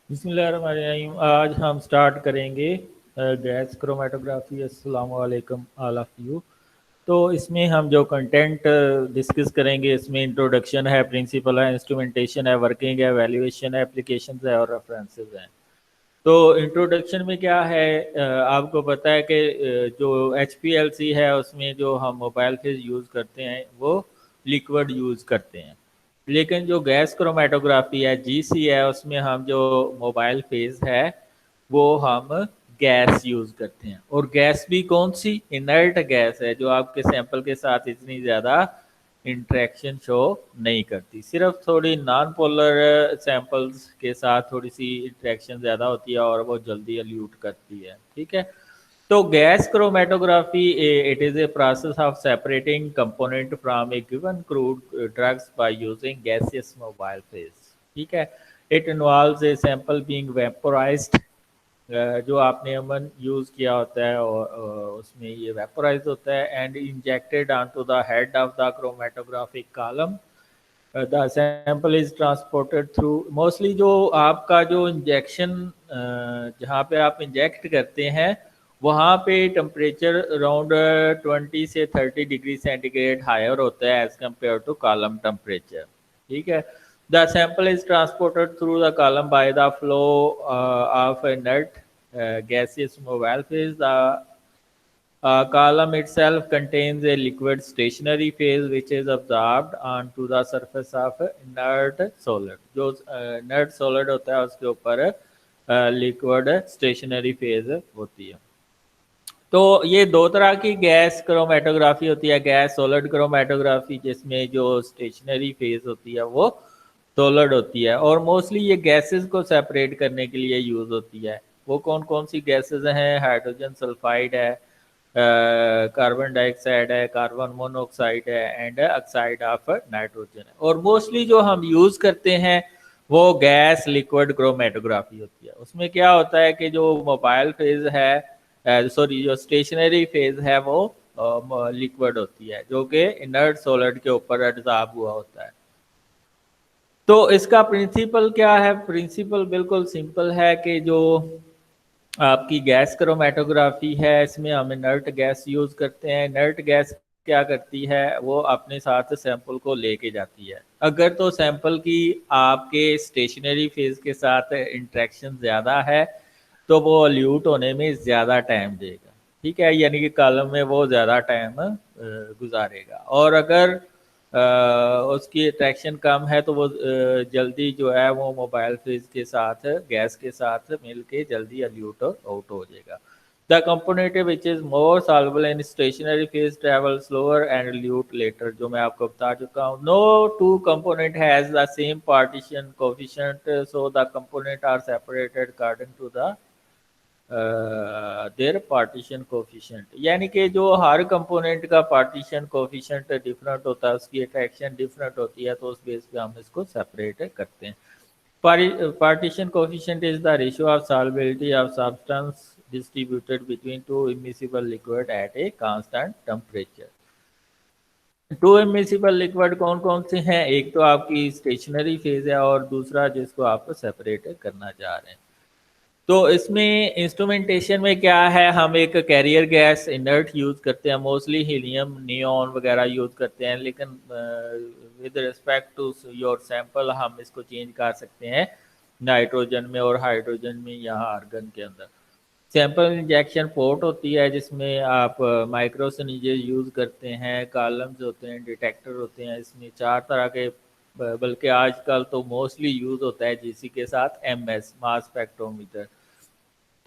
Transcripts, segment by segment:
बिस्मिल्लाहिर्रहमानिर्रहीम। आज हम स्टार्ट करेंगे गैस क्रोमेटोग्राफी। अस्सलाम वालेकुम ऑल ऑफ यू। तो इसमें हम जो कंटेंट डिस्कस करेंगे, इसमें इंट्रोडक्शन है, प्रिंसिपल है, इंस्ट्रूमेंटेशन है, वर्किंग है, वैल्यूएशन है, एप्लीकेशंस है और रेफरेंसेस हैं। तो इंट्रोडक्शन में क्या है, आपको पता है कि जो HPLC है उसमें जो हम मोबाइल फेज यूज़ करते हैं वो लिक्विड यूज़ करते हैं। लेकिन जो गैस क्रोमेटोग्राफी है, GC है, उसमें हम जो मोबाइल फेज है वो हम गैस यूज़ करते हैं। और गैस भी कौन सी? इनर्ट गैस है, जो आपके सैंपल के साथ इतनी ज़्यादा इंटरेक्शन शो नहीं करती। सिर्फ थोड़ी नॉन पोलर सैंपल्स के साथ थोड़ी सी इंटरेक्शन ज़्यादा होती है और वो जल्दी एल्यूट करती है। ठीक है। तो gas chromatography, it is a process of separating component from a given crude drugs by using gaseous mobile phase. ठीक है। It involves a sample being vaporized. जो आपने अमन यूज़ किया होता है और उसमें ये वेपोराइज होता है and injected onto the head of the chromatographic column. The sample is transported through mostly जो आपका जो इंजेक्शन, जहाँ पे आप इंजेक्ट करते हैं वहाँ पे टेम्परेचर अराउंड 20 से 30 डिग्री सेंटीग्रेड हायर होता है as compare to column temperature. ठीक है। The sample is transported through the column by the flow of inert gaseous mobile phase. The column itself contains a liquid stationary phase which is absorbed onto the surface of inert solid. जो inert solid होता है उसके ऊपर liquid stationary phase होती है। तो ये दो तरह की गैस क्रोमेटोग्राफी होती है। गैस सॉलिड क्रोमेटोग्राफी, जिसमें जो स्टेशनरी फेज होती है वो सॉलिड होती है और मोस्टली ये गैसेस को सेपरेट करने के लिए यूज़ होती है। वो कौन कौन सी गैसेस हैं? हाइड्रोजन सल्फाइड है, कार्बन डाइऑक्साइड है, कार्बन मोनोऑक्साइड है एंड ऑक्साइड ऑफ नाइट्रोजन है। और मोस्टली जो हम यूज़ करते हैं वो गैस लिक्विड क्रोमेटोग्राफी होती है। उसमें क्या होता है कि जो मोबाइल फेज है, सॉरी जो स्टेशनरी फेज है वो लिक्विड होती है, जो कि इनर्ट सॉलिड के ऊपर एडजॉर्ब हुआ होता है। तो इसका प्रिंसिपल क्या है? प्रिंसिपल बिल्कुल सिंपल है कि जो आपकी गैस क्रोमेटोग्राफी है इसमें हम इनर्ट गैस यूज़ करते हैं। इनर्ट गैस क्या करती है? वो अपने साथ सैंपल को लेके जाती है। अगर तो सैंपल की आपके स्टेशनरी फेज के साथ इंट्रैक्शन ज़्यादा है तो वो अल्यूट होने में ज़्यादा टाइम देगा। ठीक है, यानी कि कॉलम में वो ज़्यादा टाइम गुजारेगा। और अगर उसकी अट्रैक्शन कम है तो वो जल्दी जो है वो मोबाइल फेज के साथ गैस के साथ मिल के जल्दी अल्यूट आउट हो जाएगा। The component which is more soluble in stationary phase travel slower and elute later, जो मैं आपको बता चुका हूँ। No two component has the same partition coefficient, so the component are separated according to the their partition coefficient. यानी कि जो हर कंपोनेंट का पार्टीशन कोफिशिएंट डिफरेंट होता है, उसकी अट्रैक्शन डिफरेंट होती है, तो उस बेस पे हम इसको सेपरेट करते हैं। Partition coefficient is the ratio of solubility of substance distributed between two immiscible liquid at a constant temperature. To immiscible liquid कौन कौन से हैं? एक तो आपकी स्टेशनरी फेज है और दूसरा जिसको आप सेपरेट करना चाह रहे हैं। तो इसमें इंस्ट्रूमेंटेशन में क्या है, हम एक कैरियर गैस इनर्ट यूज़ करते हैं, मोस्टली हीलियम नियॉन वगैरह यूज़ करते हैं। लेकिन with respect to your sample हम इसको चेंज कर सकते हैं नाइट्रोजन में और हाइड्रोजन में या आर्गन के अंदर। सैंपल इंजेक्शन पोर्ट होती है जिसमें आप माइक्रोसनीजेज यूज़ करते हैं, कॉलम्स होते हैं, डिटेक्टर होते हैं। इसमें चार तरह के, बल्कि आजकल तो मोस्टली यूज़ होता है जीसी के साथ MS मास स्पेक्ट्रोमीटर।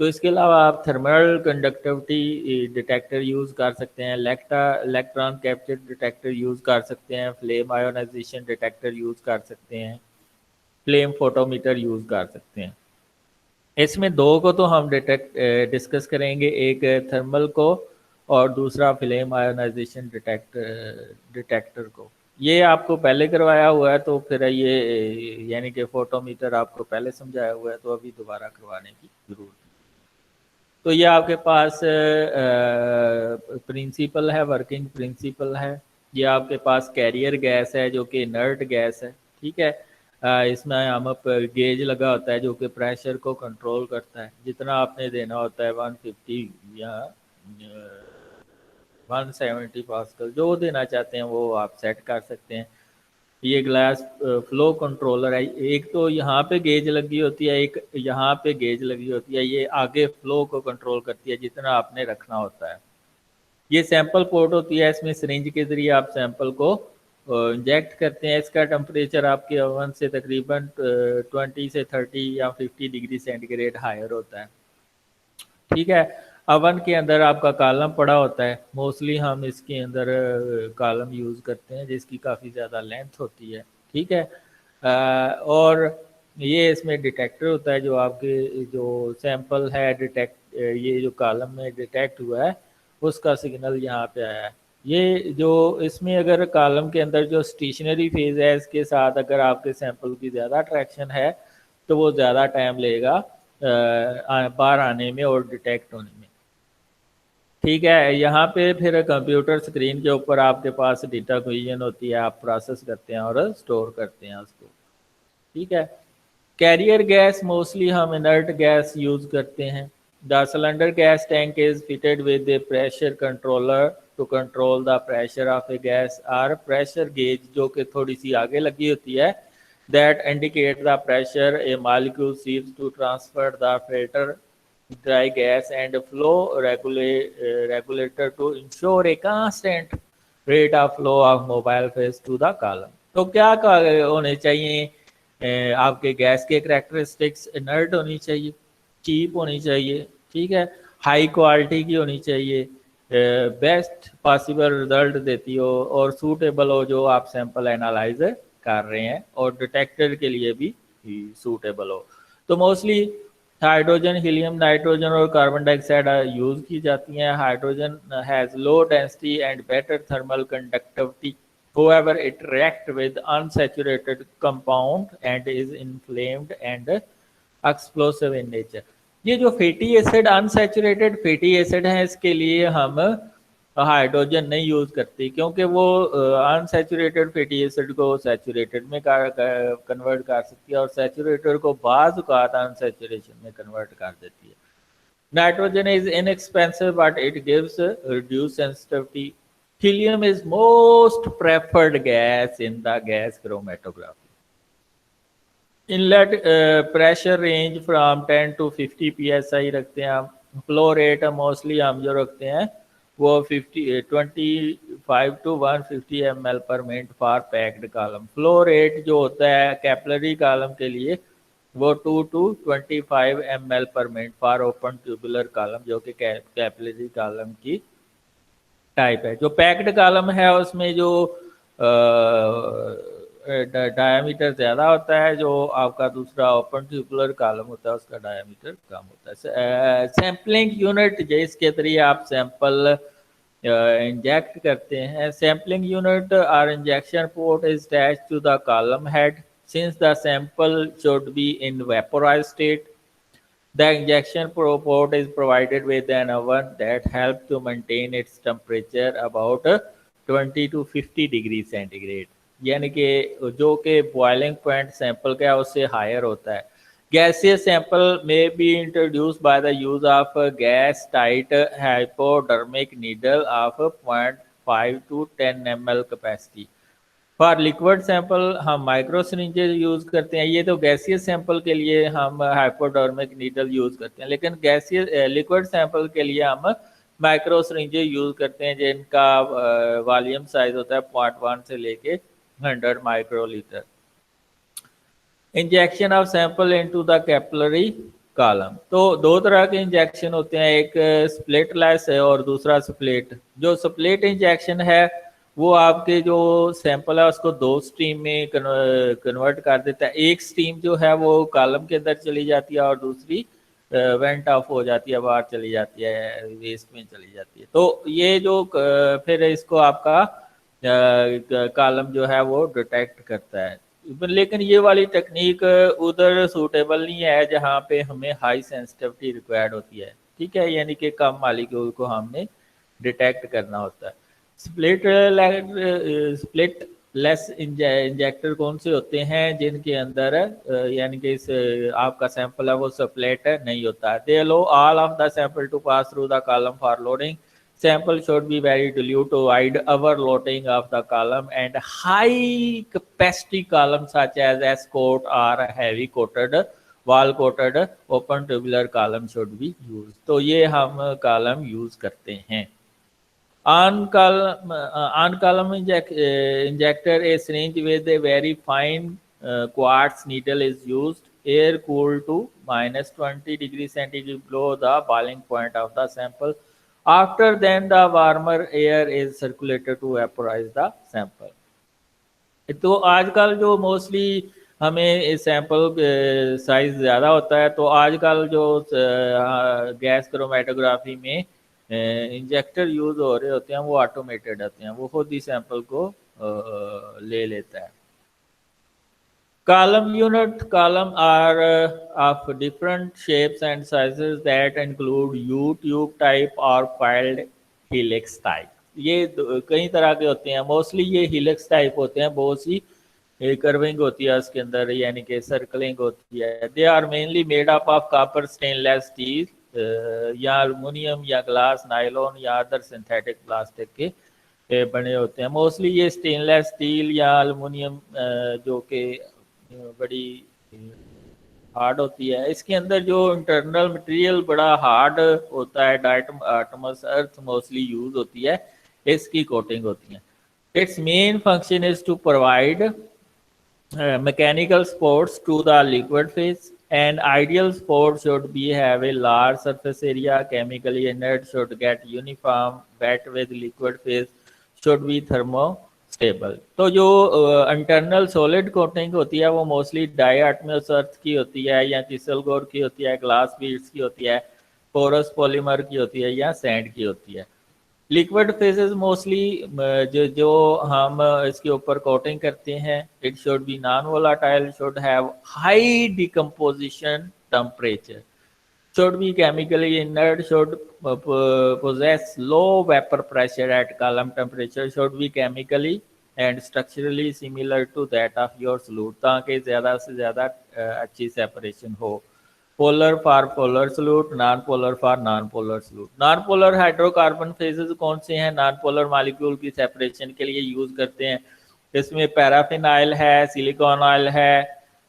तो इसके अलावा आप थर्मल कंडक्टिविटी डिटेक्टर यूज़ कर सकते हैं, इलेक्ट्रॉन कैप्चर डिटेक्टर यूज़ कर सकते हैं, फ्लेम आयोनाइजेशन डिटेक्टर यूज़ कर सकते हैं, फ्लेम फोटोमीटर यूज़ कर सकते हैं। इसमें दो को तो हम डिस्कस करेंगे, एक थर्मल को और दूसरा फ्लेम आयोनाइजेशन डिटेक्टर को। ये आपको पहले करवाया हुआ है तो फिर ये यानी कि फोटोमीटर आपको पहले समझाया हुआ है, तो अभी दोबारा करवाने की जरूरत नहीं। तो ये आपके पास प्रिंसिपल है, वर्किंग प्रिंसिपल है। ये आपके पास कैरियर गैस है जो कि इनर्ट गैस है। ठीक है। इसमें हम गेज लगा होता है जो कि प्रेशर को कंट्रोल करता है। जितना आपने देना होता है 150 या 170 पास्कल जो देना चाहते हैं वो आप सेट कर सकते हैं। ये ग्लास फ्लो कंट्रोलर है। एक तो यहाँ पे गेज लगी होती है, एक यहाँ पे गेज लगी होती है। ये आगे फ्लो को कंट्रोल करती है जितना आपने रखना होता है। ये सैंपल पोर्ट होती है, इसमें सिरिंज के ज़रिए आप सैंपल को इंजेक्ट करते हैं। इसका टेम्परेचर आपके ओवन से तकरीबन 20 से 30 या 50 डिग्री सेंटीग्रेड हायर होता है। ठीक है, ओवन के अंदर आपका कॉलम पड़ा होता है। मोस्टली हम इसके अंदर कॉलम यूज़ करते हैं जिसकी काफ़ी ज़्यादा लेंथ होती है। ठीक है, और ये इसमें डिटेक्टर होता है जो आपके जो सैंपल है ये जो कॉलम में डिटेक्ट हुआ है उसका सिग्नल यहाँ पे आया है। ये जो इसमें अगर कॉलम के अंदर जो स्टेशनरी फेज है इसके साथ अगर आपके सैंपल की ज़्यादा अट्रैक्शन है तो वो ज़्यादा टाइम लेगा बाहर आने में और डिटेक्ट होने में। ठीक है, यहाँ पे फिर कंप्यूटर स्क्रीन के ऊपर आपके पास डेटा कोलिजन होती है, आप प्रोसेस करते हैं और स्टोर करते हैं उसको। ठीक है, कैरियर गैस मोस्टली हम इनर्ट गैस यूज करते हैं। The cylinder gas tank is fitted with a pressure controller to control the pressure of a gas और प्रेशर गेज जो कि थोड़ी सी आगे लगी होती है that indicate the pressure a molecule seeks to transfer the filter dry gas and flow regulator to ensure a constant rate of flow of mobile phase to the column। तो क्या होने चाहिए आपके गैस के करैक्टरिस्टिक्स इनर्ट होनी चाहिए, cheap होनी चाहिए। ठीक है, हाई क्वालिटी की होनी चाहिए, बेस्ट पॉसिबल रिजल्ट देती हो और सूटेबल हो जो आप सैंपल एनालाइज कर रहे हैं और डिटेक्टर के लिए भी सूटेबल हो। तो मोस्टली हाइड्रोजन, हीलियम, नाइट्रोजन और कार्बन डाइऑक्साइड यूज की जाती हैं। Hydrogen has low density and better thermal conductivity, however it reacts with unsaturated compound and is inflamed and explosive in nature। ये जो fatty acid, unsaturated fatty acid है, इसके लिए हम हाइड्रोजन नहीं यूज करते क्योंकि वो अनसैचुरेटेड फैटी एसिड को सैचुरेटेड में कन्वर्ट कर सकती है और सैचुरेटेड को बाज़ औक़ात अनसैचुरेशन में कन्वर्ट कर देती है। Nitrogen is inexpensive but it gives reduce sensitivity. Helium is most preferred gas in the gas chromatography। Inlet pressure range from 10 to 50 psi रखते हैं हम। फ्लो रेट मोस्टली हम जो रखते हैं वो 25 to 150 ml पर minute for packed column. Flow rate जो होता है कैपिलरी कॉलम के लिए वो 2 to 25 ml पर minute for open tubular column जो कि कैपिलरी कॉलम की टाइप है। जो पैक्ड कॉलम है उसमें जो डायमीटर ज़्यादा होता है, जो आपका दूसरा ओपन ट्यूबुलर कॉलम होता है उसका डायमीटर कम होता है। सैम्पलिंग यूनिट जिसके जरिए आप सैंपल इंजेक्ट करते हैं। सैम्पलिंग यूनिट और injection port is attached to the column head since the sample should be in vaporized state. The injection port is provided with an oven that helps to maintain its temperature about 20 to 50 degree centigrade, यानी कि जो कि boiling point sample का उससे higher होता है। Gaseous sample may be introduced by the use of a gas tight hypodermic needle of 0.5 to 10 ml capacity। For liquid sample हम micro सिरिंजेज use करते हैं। ये तो गैसियस सैंपल के लिए हम हाइपोडर्मिक नीडल यूज़ करते हैं, लेकिन गैसियस लिक्विड सैंपल के लिए हम माइक्रो सिरिंजेज यूज़ करते हैं जिनका वॉल्यूम साइज होता है 0.1 से लेके 100 microlitre. Injection of sample into the capillary column. तो दो तरह के इंजेक्शन होते हैं, एक स्प्लिट लेस है और दूसरा स्प्लिट। जो स्प्लिट इंजेक्शन है वो आपके जो सैंपल है उसको दो स्ट्रीम में कन्वर्ट कर देता है। एक स्ट्रीम जो है वो कॉलम के अंदर चली जाती है और दूसरी वेंट ऑफ हो जाती है, बाहर चली जाती है, वेस्ट में चली जाती है। तो ये जो फिर इसको आपका कॉलम जो है वो डिटेक्ट करता है। लेकिन ये वाली टेक्निक उधर सूटेबल नहीं है जहाँ पे हमें हाई सेंसिटिविटी रिक्वायर्ड होती है। ठीक है, यानी कि कम मालिक्यूल को हमने डिटेक्ट करना होता है। स्प्लिट लेस इंजेक्टर कौन से होते हैं जिनके अंदर यानी कि आपका सैंपल है वो सप्लेट नहीं होता है। They allow all of the sample to pass through the column for loading. Sample should be very dilute to avoid overloading of the column, and high capacity columns such as S coat or heavy coated wall coated open tubular column should be used। तो ये हम column use करते हैं। On column injector, a syringe with a very fine quartz needle is used. Air cooled to -20°C below the boiling point of the sample. After then, the warmer air is circulated to vaporize the sample। तो आजकल जो mostly हमें sample size ज़्यादा होता है, तो आजकल जो गैस क्रोमेटोग्राफी में इंजेक्टर यूज हो रहे होते हैं वो ऑटोमेटेड होते हैं, वो खुद ही सैंपल को ले लेता है। Column unit column are of different shapes and sizes that include U-tube type और filed helix type। ये कई तरह के होते हैं, मोस्टली ये helix type होते हैं, बहुत सी कर्विंग होती है उसके अंदर, यानी कि सर्कलिंग होती है। They are mainly made up of copper, stainless steel या अल्युमिनियम या ग्लास, नायलॉन या अदर सिंथेटिक प्लास्टिक के बने होते हैं। मोस्टली ये स्टेनलेस स्टील या अल्युमिनियम जो कि बड़ी हार्ड होती है, इसके अंदर जो इंटरनल मटेरियल बड़ा हार्ड होता है, डायटमस अर्थ मोस्टली यूज होती है, इसकी कोटिंग होती है। Its main function is to provide mechanical supports to the liquid phase। An ideal support should be have a large surface area, chemically inert should get uniform, wet with liquid phase should be thermostable। तो जो internal solid coating होती है वो mostly डायटमस अर्थ की होती है या किसल गोर की होती है, ग्लास बीड्स की होती है, पोरस पॉलीमर की होती है या सैंड की होती है। लिक्विड फेजेस मोस्टली जो हम इसके ऊपर कोटिंग करते हैं, it should be non volatile, should have high decomposition temperature, should be chemically inert, should possess low vapor pressure at column temperature, should be chemically and structurally similar to that of your solute, ताकि ज़्यादा से ज़्यादा अच्छी separation हो। Polar for polar solute, non polar for non polar solute. Non polar hydrocarbon phases कौन से हैं? Non polar molecule की सेपरेशन के लिए यूज करते हैं। इसमें पैराफिन ऑयल है, सिलिकॉन ऑयल है,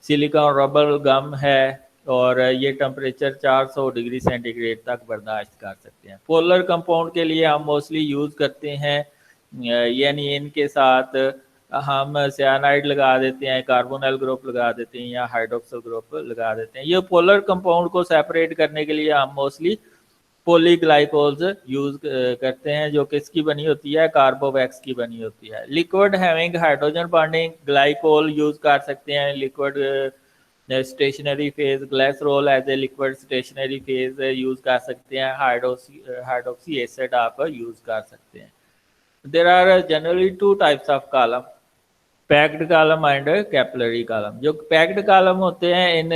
सिलिकॉन रबर गम है, और ये टेम्परेचर 400 डिग्री सेंटीग्रेड तक बर्दाश्त कर सकते हैं। पोलर कंपाउंड के लिए हम मोस्टली यूज करते हैं यानी इनके साथ हम सियानाइड लगा देते हैं, कार्बोनिल ग्रुप लगा देते हैं या हाइड्रोक्सिल ग्रुप लगा देते हैं। ये पोलर कंपाउंड को सेपरेट करने के लिए हम मोस्टली पॉलीग्लाइकोल्स यूज करते हैं, जो किसकी बनी होती है? कार्बोवैक्स की बनी होती है। Liquid having hydrogen bonding glycol use कर सकते हैं। Liquid stationary phase glycerol as a liquid stationary phase use कर सकते हैं। हाइड्रोक्सी एसिड आप यूज कर सकते हैं। There are generally two types of column, packed column and capillary column. जो पैक्ड कॉलम होते हैं in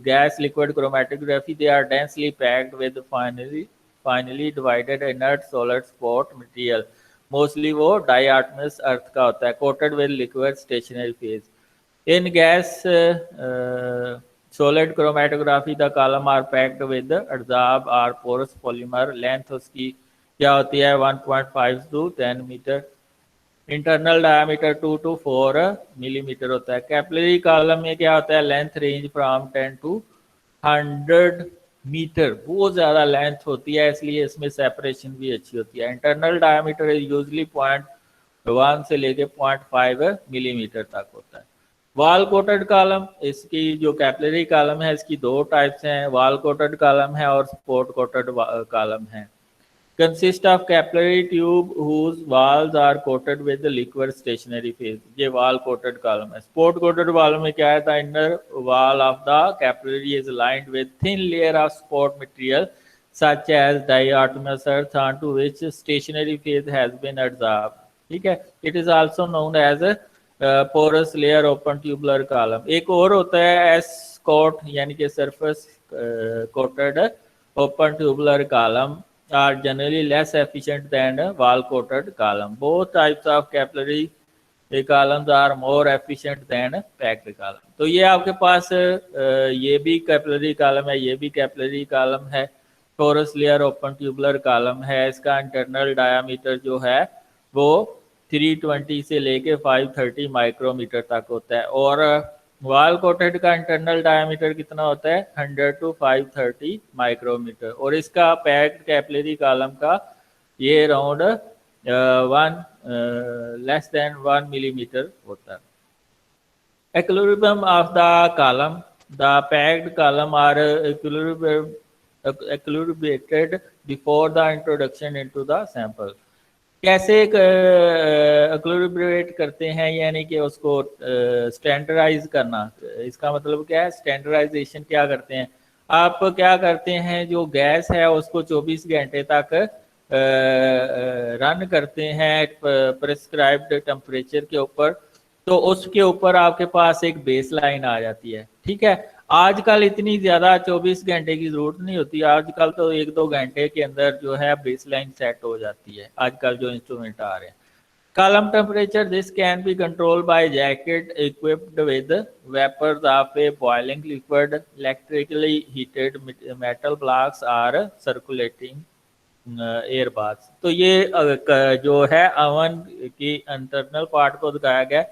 gas liquid chromatography, they are densely packed with finely divided inert solid support material, mostly वो diatomaceous earth का होता है, coated with liquid stationary phase. In gas solid chromatography the column are packed with adsorb और porous polymer. Length उसकी क्या होती है? 1.5 to 10 metre. Internal diameter 2 to 4 millimetre होता है। कैपिलरी कॉलम में क्या होता है? Length range from 10 to 100 metre, बहुत ज़्यादा लेंथ होती है, इसलिए इसमें सेपरेशन भी अच्छी होती है। इंटरनल डायमीटर यूजली 0.1 से लेके 0.5 मिलीमीटर तक होता है। वॉल कोटेड कॉलम, इसकी जो कैपिलरी कॉलम है इसकी दो टाइप्स हैं, वॉल कोटेड कॉलम है और स्पॉट कोटेड कॉलम है। consist of capillary tube whose walls are coated with the liquid stationary phase। ये wall coated column है। spot coated wall में क्या है? the inner wall of the capillary is lined with thin layer of spot material such as diatomaceous earth onto which stationary phase has been adsorbed। ठीक है, it is also known as a porous layer open tubular column। एक और होता है S coat यानी कि surface coated open tubular column are generally less efficient than a wall coated column। Both types of capillary ये columns are more efficient than packed column. तो ये आपके पास ये भी कैपिलरी कॉलम है, ये भी कैपिलरी कॉलम है, porous layer open tubular column है। इसका इंटरनल डायामीटर जो है वो 320 से लेके 530 माइक्रोमीटर तक होता है, और वॉल कोटेड का इंटरनल डायामीटर कितना होता है 100 to 530 माइक्रोमीटर, और इसका पैक्ड कैपिलरी कॉलम का ये अराउंड 1 मिलीमीटर होता है। Equilibrium of the column, the packed column are equilibrated before the introduction into the sample. कैसे इक्विलिब्रेट करते हैं, यानी कि उसको स्टैंडर्डाइज करना। इसका मतलब क्या है, स्टैंडर्डाइजेशन क्या करते हैं आप, क्या करते हैं जो गैस है उसको 24 घंटे तक रन करते हैं प्रिस्क्राइब्ड टेम्परेचर के ऊपर, तो उसके ऊपर आपके पास एक बेस लाइन आ जाती है। ठीक है, आजकल इतनी ज़्यादा 24 घंटे की ज़रूरत नहीं होती, आजकल तो 1-2 घंटे के अंदर जो है बेस लाइन सेट हो जाती है, आजकल जो इंस्ट्रूमेंट आ रहे हैं। Column temperature, this can be controlled by jacket equipped with vapors of a boiling liquid, electrically heated metal blocks are circulating air bath. तो ये जो है अवन की इंटरनल पार्ट को दिखाया गया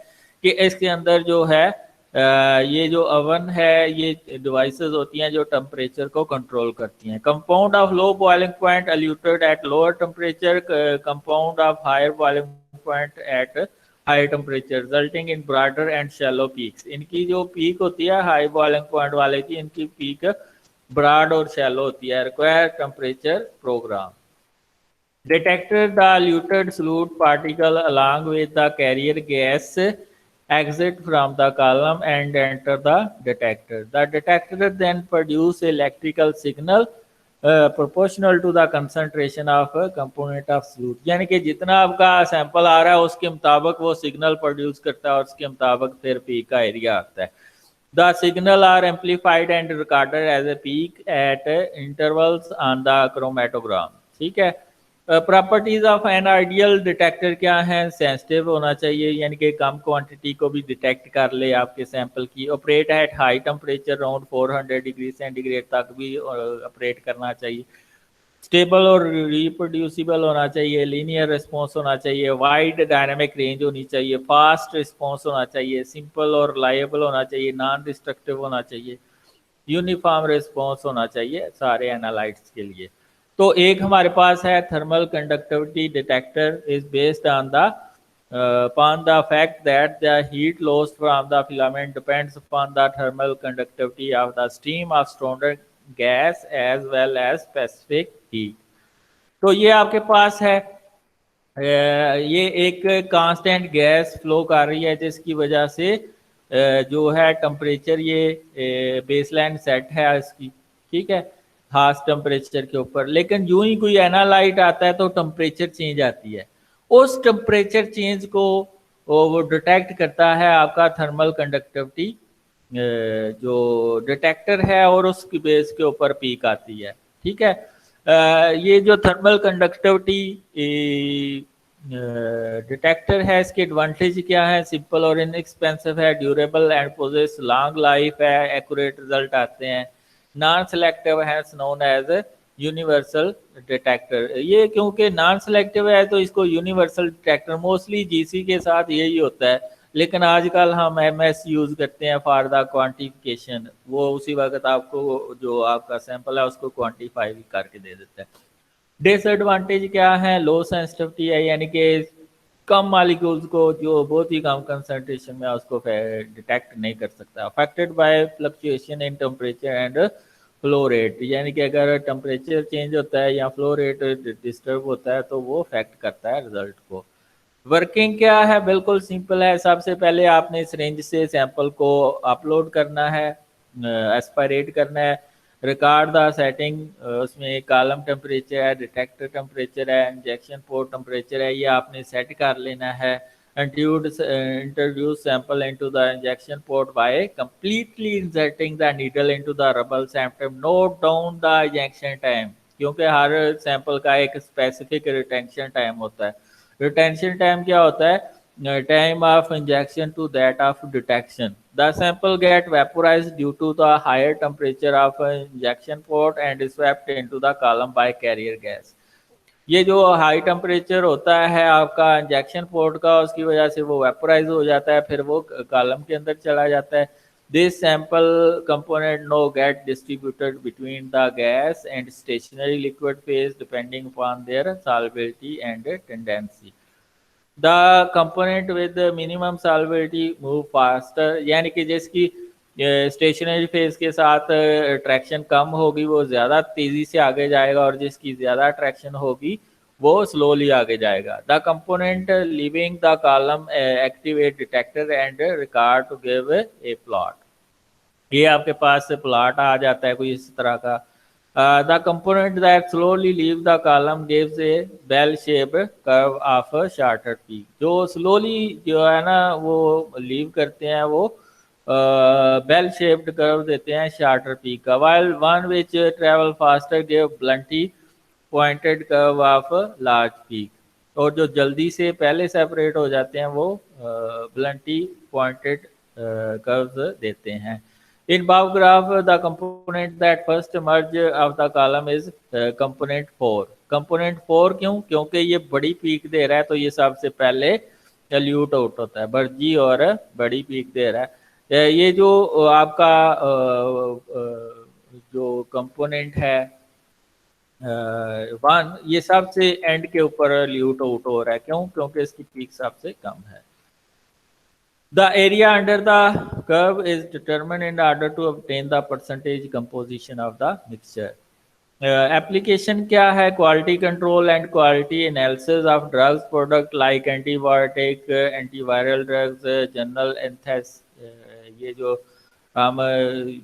कि इसके अंदर जो है ये जो अवन है, ये डिवाइसेस होती हैं जो टेम्परेचर को कंट्रोल करती हैं। Compound of low boiling point eluted at lower temperature, compound of higher boiling point at high temperature, resulting in broader and shallow peaks. इनकी जो पीक होती है हाई बॉइलिंग पॉइंट वाले की, इनकी पीक ब्रॉड और शैलो होती है। Require temperature programme. Detector, the eluted solute particle along with the carrier gas exit from the column and enter the detector. The detector then produce electrical signal proportional to the concentration of a component of solute. यानी कि जितना आपका sample आ रहा है उसके मुताबिक वो signal produce करता है और उसके मुताबिक फिर पीक का एरिया आता है। The signal are amplified and recorded as a peak at intervals on the chromatogram. ठीक है, properties of an ideal detector क्या है, सेंसिटिव होना चाहिए, यानी कि कम क्वांटिटी को भी डिटेक्ट कर ले आपके सैंपल की। Operate at high temperature around 400 degree centigrade तक भी ऑपरेट करना चाहिए। स्टेबल और रिप्रोड्यूसिबल होना चाहिए, लीनियर रिस्पॉन्स होना चाहिए, वाइड डायनामिक रेंज होनी चाहिए, फास्ट रिस्पॉन्स होना चाहिए, सिंपल और रिलायबल होना चाहिए, नॉन डिस्ट्रक्टिव होना चाहिए, यूनिफॉर्म रिस्पॉन्स होना चाहिए सारे एनालाइट्स के लिए। तो एक हमारे पास है thermal conductivity detector is based on the upon the fact that the heat lost from the filament depends upon the thermal conductivity of the stream of stronger gas as well as specific heat। तो ये आपके पास है ये एक constant gas flow कर रही है जिसकी वजह से जो है टेम्परेचर ये बेसलाइन सेट है इसकी। ठीक है, खास टेम्परेचर के ऊपर, लेकिन यूं ही कोई एनालाइट आता है तो टेम्परेचर चेंज आती है। उस टेम्परेचर चेंज को वो डिटेक्ट करता है आपका थर्मल कंडक्टिविटी जो डिटेक्टर है, और उसकी बेस के ऊपर पीक आती है। ठीक है, ये जो थर्मल कंडक्टिविटी डिटेक्टर है इसके एडवांटेज क्या है, सिंपल और इनएक्सपेंसिव है, durable and possesses long life है, एक्यूरेट रिजल्ट आते हैं, नॉन सेलेक्टिव है, नोन एज यूनिवर्सल डिटेक्टर। ये क्योंकि नॉन सेलेक्टिव है तो इसको यूनिवर्सल डिटेक्टर, मोस्टली जीसी के साथ यही होता है, लेकिन आजकल हम एमएस यूज करते हैं फॉर द क्वांटिफिकेशन, वो उसी वक्त आपको जो आपका सैंपल है उसको क्वांटिफाई भी करके दे देता है। डिसएडवांटेज क्या है, लो सेंसिटिविटी है, यानी कि कम मालिक्यूल्स को जो बहुत ही कम कंसंट्रेशन में उसको डिटेक्ट नहीं कर सकता। Affected by fluctuation in temperature and flow rate, यानी कि अगर टेम्परेचर चेंज होता है या फ्लो रेट डिस्टर्ब होता है तो वो अफेक्ट करता है रिजल्ट को। वर्किंग क्या है, बिल्कुल सिंपल है। सबसे पहले आपने इस रेंज से सैंपल को अपलोड करना है, एस्पायरेट करना है, रिकॉर्ड द सेटिंग, उसमें कॉलम टेम्परेचर है, डिटेक्टर टेम्परेचर है, इंजेक्शन पोर्ट टेम्परेचर है, ये आपने सेट कर लेना है। Introduce sample into the injection port by completely inserting the needle into the rubble septum. Note down the injection time, क्योंकि हर सैंपल का एक स्पेसिफिक रिटेंशन टाइम होता है। रिटेंशन टाइम क्या होता है, time of injection to that of detection. The sample get vaporized due to the higher temperature of injection port and swept into the column by carrier gas. ये जो high temperature होता है आपका injection port का, उसकी वजह से वो वेपोराइज हो जाता है, फिर वो कॉलम के अंदर चला जाता है. This sample component no get distributed between the gas and stationary liquid phase depending upon their solubility and tendency. The component with minimum solubility move faster, यानी कि जिसकी स्टेशनरी फेज के साथ ट्रैक्शन कम होगी वो ज़्यादा तेज़ी से आगे जाएगा, और जिसकी ज़्यादा ट्रैक्शन होगी वो स्लोली आगे जाएगा. The component leaving the column activate detector and record to give a plot. ये आपके पास प्लॉट आ जाता है कोई इस तरह का. The component that slowly leave the column gives a bell shape curve of shorter peak. जो स्लोली जो है ना वो लीव करते हैं वो बेल शेप्ड कर्व देते हैं शार्टर पीक का. While one which travel faster give bluntly pointed curve of large peak. और जो जल्दी से पहले सेपरेट हो जाते हैं वो ब्लंटी पॉइंटेड कर्व्स देते हैं. In above graph, the component that first emerge of the column is component 4. Component 4 क्यों? क्योंकि ये बड़ी पीक दे रहा है तो ये सबसे पहले एल्यूट आउट होता है, बड़ी और बड़ी पीक दे रहा है. ये जो आपका जो कंपोनेंट है 1, ये सबसे एंड के ऊपर एल्यूट आउट हो रहा है. क्यों? क्योंकि इसकी पीक सबसे कम है. The area under the curve is determined in order to obtain the percentage composition of the mixture. Application क्या है? Quality control and quality analysis of drugs product like antibiotic, antiviral drugs, general ये जो हम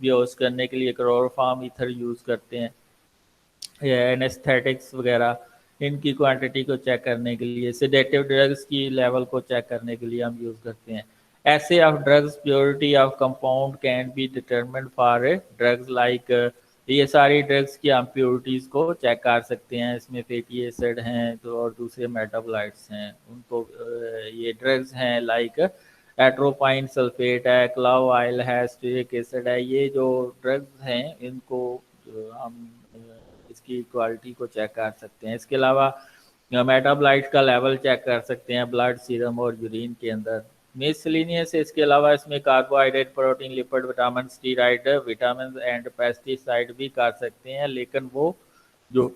use करने के लिए chloroform ether use करते हैं, एनेस्थेटिक्स वगैरह, इनकी क्वांटिटी को चेक करने के लिए, सेडेटिव ड्रग्स की लेवल को चेक करने के लिए हम यूज़ करते हैं. Assay of drugs purity of compound can be determined for drugs like ये सारी ड्रग्स की हम प्योरिटीज़ को चेक कर सकते हैं. इसमें फैटी एसिड हैं तो और दूसरे मेटाबोलाइट्स हैं, उनको ये ड्रग्स हैं लाइक एट्रोपाइन सल्फेट है, क्लाव ऑयल है, स्टीरिक एसिड है. ये जो ड्रग्स हैं इनको हम इसकी क्वालिटी को चेक कर सकते हैं. इसके अलावा मेटाबोलाइट का लेवल चेक कर सकते हैं ब्लड, सीरम और यूरिन के अंदर. मिसलिनियस है. इसके अलावा इसमें carbohydrate, protein, lipid, vitamin, steroid, vitamin and pesticide भी कर सकते हैं, लेकिन वो जो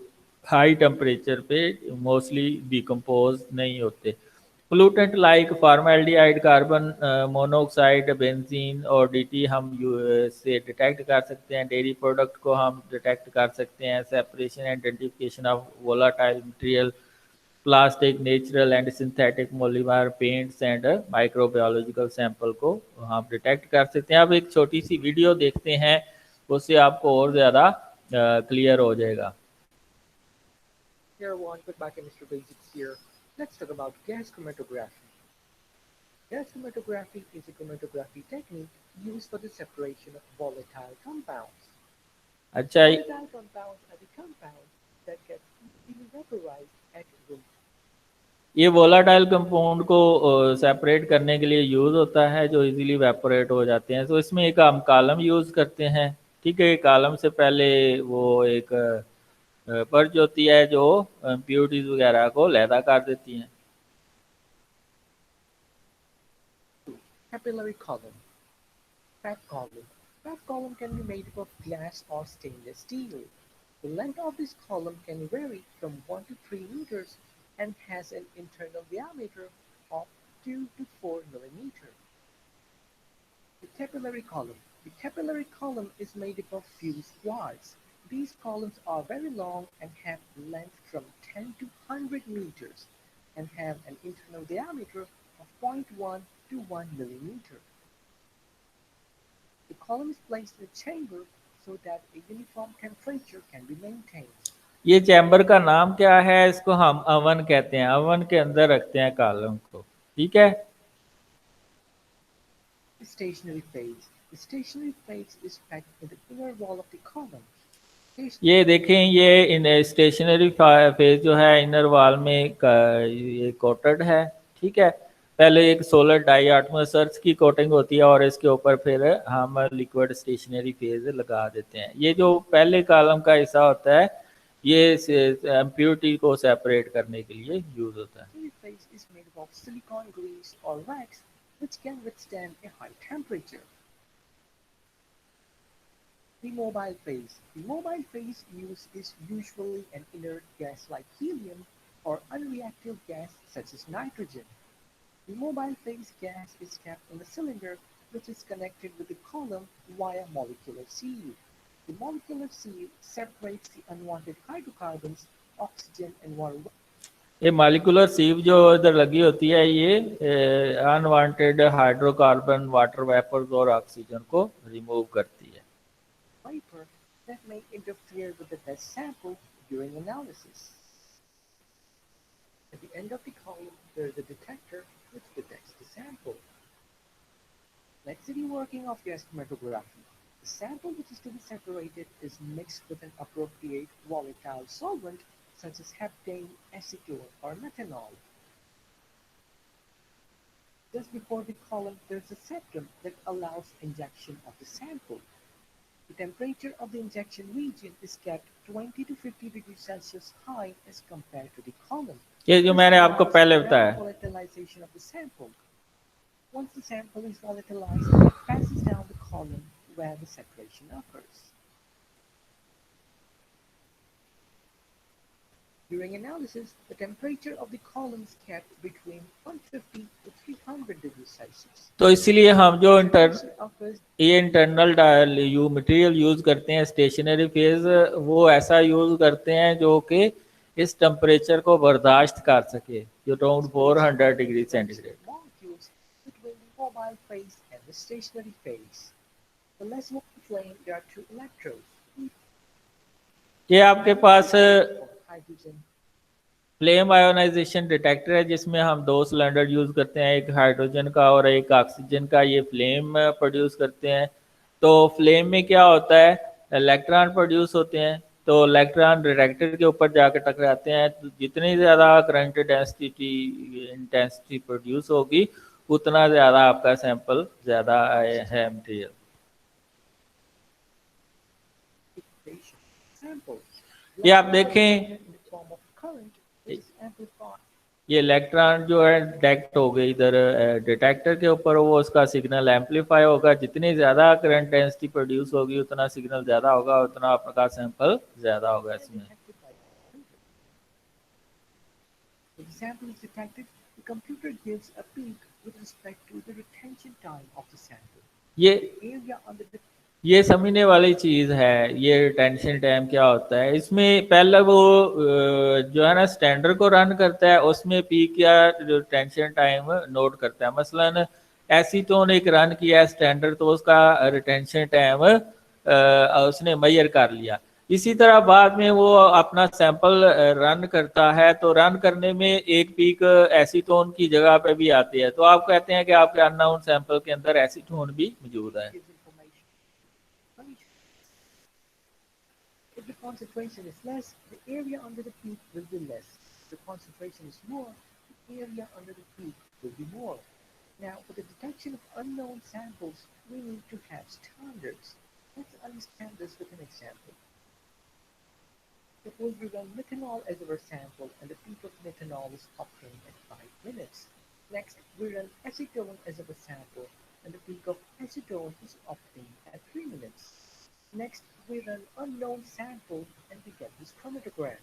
हाई टेम्परेचर पे मोस्टली डिकम्पोज नहीं होते. Pollutant like formaldehyde, carbon monoxide, benzene और डीटी हम से डिटेक्ट कर सकते हैं. डेयरी प्रोडक्ट को हम डिटेक्ट कर सकते हैं. Separation and identification of volatile material, plastic, natural and synthetic polymer, paints and microbiological sample को हम डिटेक्ट कर सकते हैं. अब एक छोटी सी वीडियो देखते हैं, उससे आपको और ज़्यादा क्लियर हो जाएगा. Here everyone, quick biochemistry basics here. Let's talk about gas chromatography. Gas chromatography is a chromatography technique used for the separation of volatile compounds. अच्छा, Volatile compounds are the compounds that get easily vaporized at room. ये volatile compound को separate करने के लिए use होता है जो easily evaporate हो जाते हैं. तो इसमें एक हम कॉलम यूज़ करते हैं. ठीक है, कॉलम से पहले वो एक पर्च होती है जो इम्प्योरिटीज वगैरह को लैदा कर देती हैं. Capillary column. Fat column. Fat column can be made up of glass or stainless steel. The length of this column can vary from 1 to 3 meters and has an internal diameter of 2 to 4 millimeters. The capillary column. The capillary column is made up of fused quartz. These columns are very long and have length from 10 to 100 meters and have an internal diameter of 0.1 to 1 millimeter. The column is placed in a chamber so that a uniform temperature can be maintained. ये chamber का नाम क्या है? इसको हम oven कहते हैं. Oven के अंदर रखते हैं कॉलम को. ठीक है. The stationary phase. The stationary phase is packed in the inner wall of the column. ये देखें, ये इन स्टेशनरी फेज जो है इनर वॉल में ये कोटेड है. ठीक है. पहले एक सोलर डाई एटमॉस्फेयर की कोटिंग होती है और इसके ऊपर फिर हम लिक्विड स्टेशनरी फेज लगा देते हैं। ये जो पहले कॉलम का हिस्सा होता है ये इम्प्योरिटी को सेपरेट करने के लिए यूज होता है। The phase is made of silicon grease or wax which can withstand a high temperature. The mobile phase. The mobile phase is usually an inert gas like helium or unreactive gas such as nitrogen. The mobile phase gas is kept in a cylinder which is connected with the column via molecular sieve. The molecular sieve separates the unwanted hydrocarbons, oxygen and water. ये molecular सीव जो इधर लगी होती है ये unwanted hydrocarbon, water vapours और oxygen को remove करती है। Vapor that may interfere with the test sample during analysis. At the end of the column, there is a detector which detects the sample. Next to the working of gas chromatography, the sample which is to be separated is mixed with an appropriate volatile solvent such as heptane, acetone, or methanol. Just before the column, there is a septum that allows injection of the sample. The temperature of the injection region is kept 20 to 50 degrees Celsius high as compared to the column. ये जो मैंने आपको पहले बताया, volatilization of the sample. Once the sample is volatilized, it passes down the column where the separation occurs. During analysis, the temperature of the column is kept between 150 to 300 degrees Celsius. तो इसीलिए हम जो Separation occurs ये internal material use करते हैं stationary phase, वो ऐसा use करते हैं जो कि इस टेम्परेचर को बर्दाश्त कर सके, जो around 400 degree centigrade. molecules between the mobile phase and the stationary phase. The less moving flame, there are two electrodes. ये आपके पास Hydrogen. फ्लेम आयोनाइजेशन डिटेक्टर है जिसमें हम दो सिलेंडर यूज करते हैं, एक हाइड्रोजन का और एक ऑक्सीजन का। ये फ्लेम प्रोड्यूस करते हैं। तो फ्लेम में क्या होता है, इलेक्ट्रॉन प्रोड्यूस होते हैं, तो इलेक्ट्रॉन डिटेक्टर के ऊपर जाकर टकराते हैं। तो जितनी ज़्यादा करंट इंटेंसिटी प्रोड्यूस होगी उतना ज़्यादा आपका सैंपल ज़्यादा है मटेरियल। ये आप देखें, ये इलेक्ट्रॉन जो है डिटेक्ट हो गई इधर डिटेक्टर के ऊपर, वो उसका सिग्नल एम्पलीफाई होगा। जितनी ज़्यादा करंट डेंसिटी प्रोड्यूस होगी उतना सिग्नल ज़्यादा होगा, उतना आपका सैंपल ज़्यादा होगा इसमें। If the sample is detected, the computer gives a peak with respect to the retention time of the sample. ये The area under the ये समझने वाली चीज़ है, ये रिटेंशन टाइम क्या होता है। इसमें पहले वो जो है ना स्टैंडर्ड को रन करता है, उसमें पीक या रिटेंशन टाइम नोट करता है। मसलन एसीटोन एक रन किया है स्टैंडर्ड, तो उसका रिटेंशन टाइम उसने मेजर कर लिया। इसी तरह बाद में वो अपना सैंपल रन करता है, तो रन करने में एक पीक एसीटोन की जगह पे भी आती है। तो आप कहते हैं कि आपके अननोन सैंपल के अंदर एसीटोन भी मौजूद है। gives information. If the concentration is less, the area under the peak will be less. If the concentration is more, the area under the peak will be more. Now, for the detection of unknown samples, we need to have standards. Let's understand this with an example. Suppose we run methanol as our sample and the peak of methanol is obtained at 5 minutes. Next, we run acetone as our sample and the peak of acetone is obtained at 3 minutes. Next, we run unknown sample and we get this chromatogram.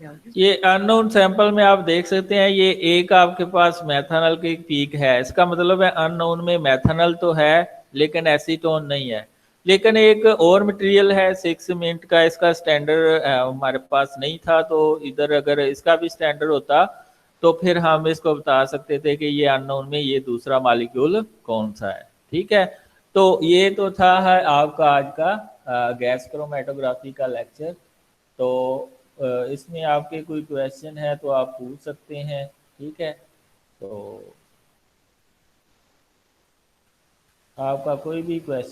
Now, ये unknown sample में आप देख सकते हैं, ये एक आपके पास methanol की पीक है। इसका मतलब है अननोन में मेथनॉल तो है लेकिन एसीटोन नहीं है। लेकिन एक और मटेरियल है 6 मिनट का, इसका स्टैंडर्ड हमारे पास नहीं था। तो इधर अगर इसका भी स्टैंडर्ड होता तो फिर हम इसको बता सकते थे कि ये अननोन में ये दूसरा मॉलिक्यूल कौन सा है। ठीक है, तो ये तो था है आपका आज का गैस क्रोमेटोग्राफी का लेक्चर। तो इसमें आपके कोई क्वेश्चन है तो आप पूछ सकते हैं। ठीक है, तो आपका कोई भी क्वेश्चन